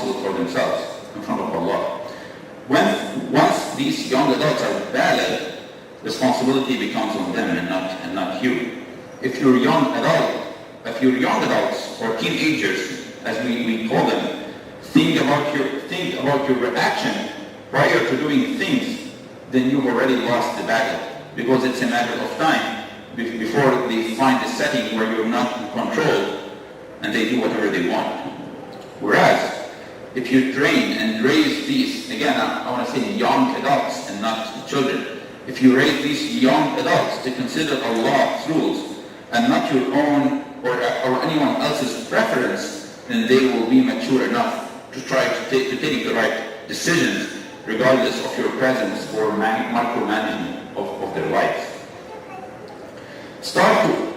responsible for themselves in front of Allah. Once these young adults are valid, responsibility becomes on them and not you. If you're young adults or teenagers, as we call them, think about your reaction prior to doing things, then you've already lost the battle, because it's a matter of time before they find a setting where you're not in control and they do whatever they want. Whereas, if you train and raise these, again, I want to say young adults and not children, if you raise these young adults to consider Allah's rules and not your own or anyone else's preference, then they will be mature enough to try to take the right decisions regardless of your presence or micromanagement of their lives. Start to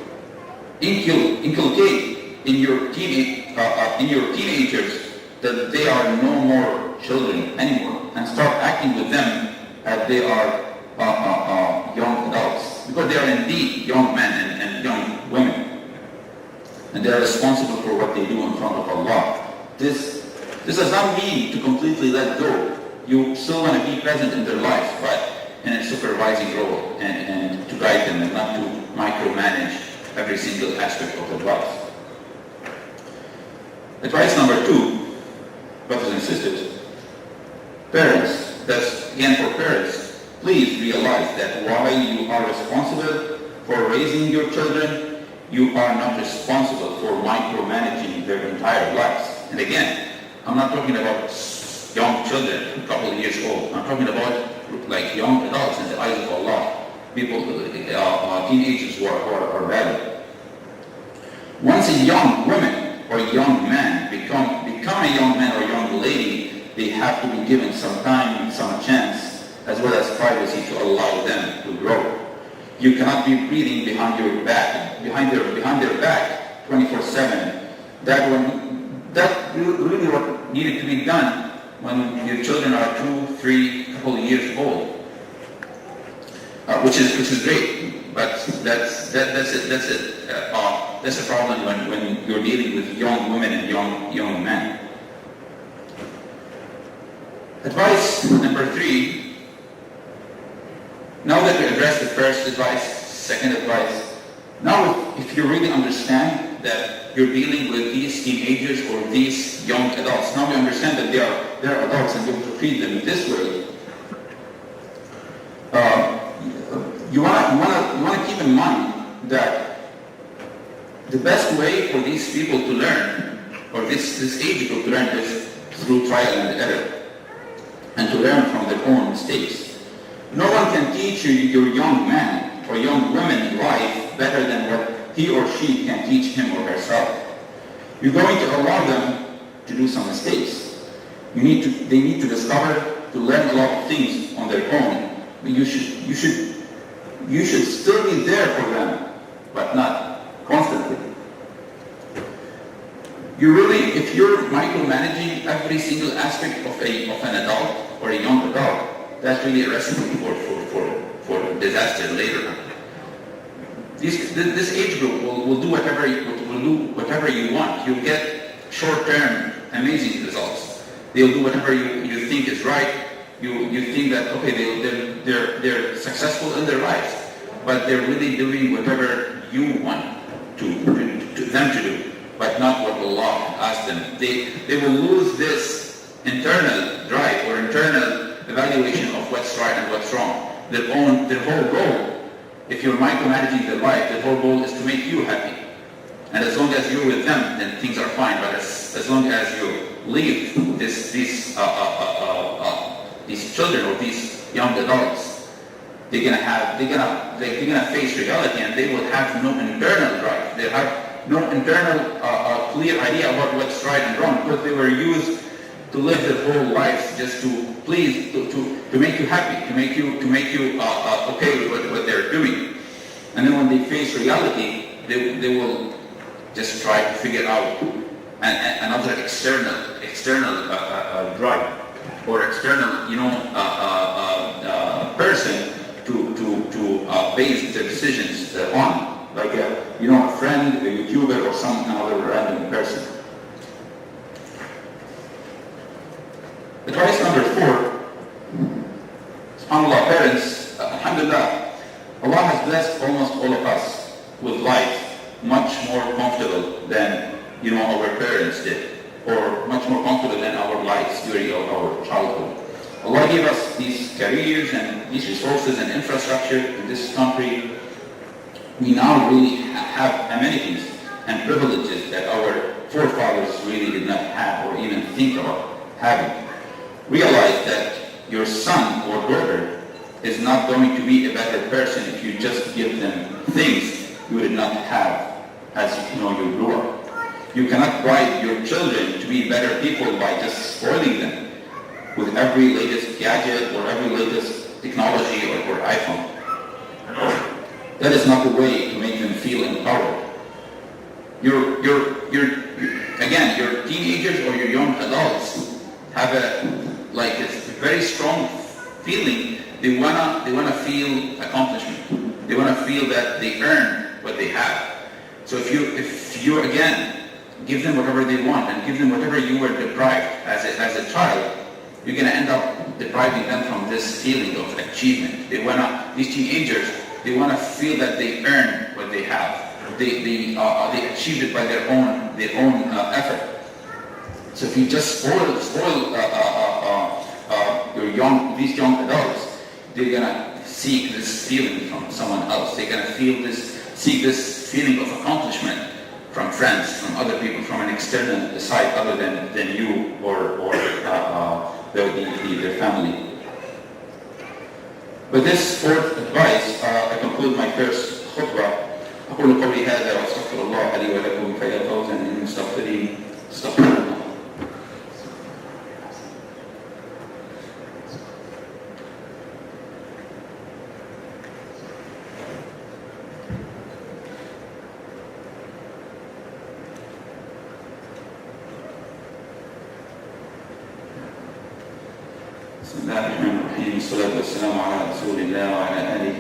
inculcate in your teenagers that they are no more children anymore, and start acting with them as they are young adults, because they are indeed young men and young women, and they are responsible for what they do in front of Allah. This does not mean to completely let go. You still want to be present in their lives, but in a supervising role and to guide them and not to micromanage every single aspect of their lives. Advice number 2, brothers and sisters, parents, that's again for parents, please realize that while you are responsible for raising your children, you are not responsible for micromanaging their entire lives. And again, I'm not talking about young children, a couple of years old. I'm talking about like young adults in the eyes of Allah, people, teenagers who are valid. Once a young woman or a young man become a young man or a young lady, they have to be given some time, some chance, as well as privacy to allow them to grow. You cannot be breathing behind their back 24/7. That really what needed to be done when your children are 2, 3, couple of years old, which is great, but that's a problem when you're dealing with young women and young men. Advice number 3. Now that we addressed the first advice, second advice, now if you really understand that you're dealing with these teenagers or these young adults, now you understand that they're adults and you have to treat them this way. You want to keep in mind that the best way for these people to learn, or this age group to learn, is through trial and error, and to learn from their own mistakes. No one can teach you your young man or young woman life better than what he or she can teach him or herself. You're going to allow them to do some mistakes. They need to discover, to learn a lot of things on their own. But you should still be there for them, but not constantly. If you're micromanaging every single aspect of an adult or a young adult, that's really a recipe for disaster later. This age group will do whatever you want. You'll get short-term amazing results. They'll do whatever you think is right. You think that they're successful in their lives, but they're really doing whatever you want them to do, but not what Allah asked them. They will lose this internal drive or internal evaluation of what's right and what's wrong. Their whole goal, if you're micromanaging their life, the whole goal is to make you happy. And as long as you're with them, then things are fine. But as long as you leave these children or these young adults, they're gonna face reality, and they will have no internal drive. They have no internal clear idea about what's right and wrong, because they were used to live their whole lives just to please, to make you happy, to make you okay with what they're doing. And then when they face reality, they will just try to figure out another external drive or external, person to base their decisions on, like a friend, a YouTuber, or some another random person. Advice number 4, SubhanAllah, parents, alhamdulillah, Allah has blessed almost all of us with life much more comfortable than our parents did, or much more comfortable than our lives during our childhood. Allah gave us these careers and these resources and infrastructure in this country. We now really have amenities and privileges that our forefathers really did not have or even think about having. Realize that your son or daughter is not going to be a better person if you just give them things you did not have as you grew up. You cannot bribe your children to be better people by just spoiling them with every latest gadget or every latest technology or iPhone. That is not the way to make them feel empowered. Again, your teenagers or your young adults have a very strong feeling. They wanna feel accomplishment. They wanna feel that they earn what they have. So if you again give them whatever they want and give them whatever you were deprived as a child, you're gonna end up depriving them from this feeling of achievement. These teenagers, they wanna feel that they earn what they have. They achieved it by their own effort. So if you just spoil these young adults, they're gonna seek this feeling from someone else. They're gonna seek this feeling of accomplishment from friends, from other people, from an external side other than you or their family. With this 4th advice, I conclude my first khutbah. أقول قولي هذا وأستغفر الله لي ولكم فيا فوزا للمستغفرين استغفر الله. بسم الله الرحمن الرحيم والصلاة والسلام على رسول الله وعلى آله